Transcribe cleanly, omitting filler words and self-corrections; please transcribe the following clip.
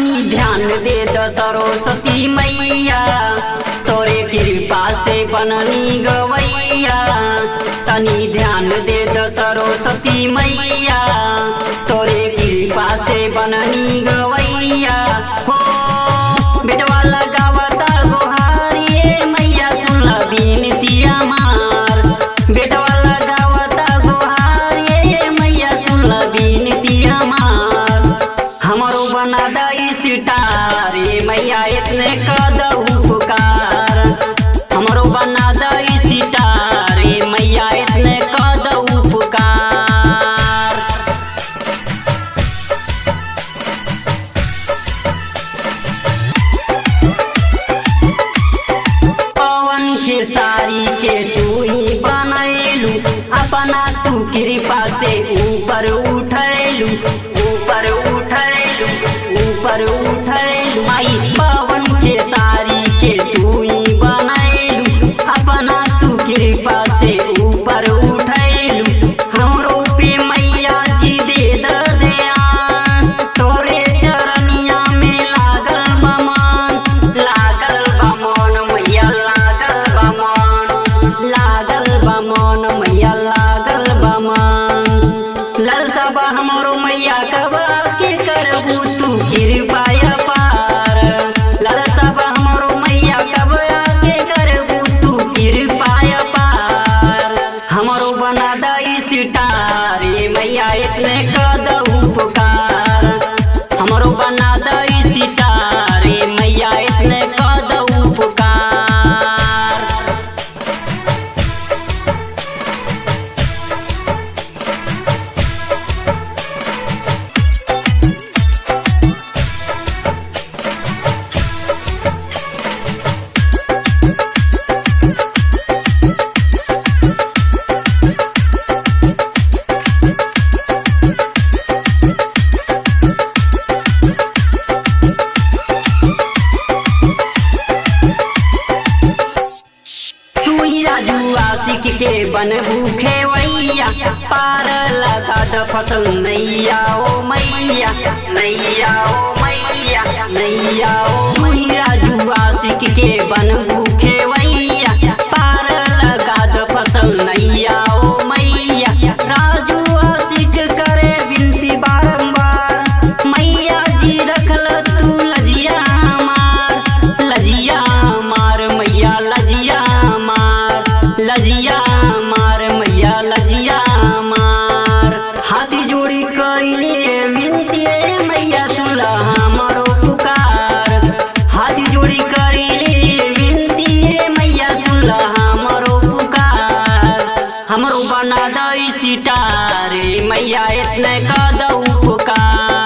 तनी ध्यान दे द सरस्वती मैया, तोरे कृपा से बननी गवैया। तनी ध्यान दे द सरस्वती मैया, तोरे कृपा से बननी गवैया। हो बेटवा लगावता गोहारिए मैया, सुनला बिनती हमार। बेटवा लगावता गोहारिए मैया, सुनला बिनती हमार। हमरो बना द सितार मैया, इतने कद उपकार। हमरो बना द सितार मैया, इतने कद उपकार। पवन के सारी के तू ही बनैलू, अपना तू कृपा से ऊपर उठैलू, ऊपर उठैलू, ऊपर उठैलू। माई पवन के सारी के तू ही बनैलू, अपना तू कृपा से ऊपर उठैलू। हमरो पे मैया जी दे द ध्यान, तोरे चरनिया में लागल बमन, लागल बमन मैया, लागल बमन, लागल बमन मैया, लागल बमन। ललसा हमरो मैया कब के करबू तू कृपा पार। ललसा हमरो मैया कब के करबू तू कृपा पार। हमरो बना द सितार मैया, इतने कद उपकार। हमरो बना द सितार मैया, इतने कद उपकार। आशिक के बन भूखे वैया, पार लगा द फसल नैया ओ मैया, नैया ओ मैया, नैया ओ राजू आशिक के बन भूखे वैया, पार लगा द फसल नैया ओ मैया। राजू आशिक करे विनती बारंबार, मैया जी रखल तू लजिया मार, लजिया मार मैया, लजिया मार, लजिया मार मैया, लजिया मार। हाथी जोड़ी कइले विनती मैया, सुनला हमरो पुकार। हाथी जोड़ी कइले विनती मैया, सुनला हमरो पुकार। हमरो बना द सितार मैया, इतने कद उपकार।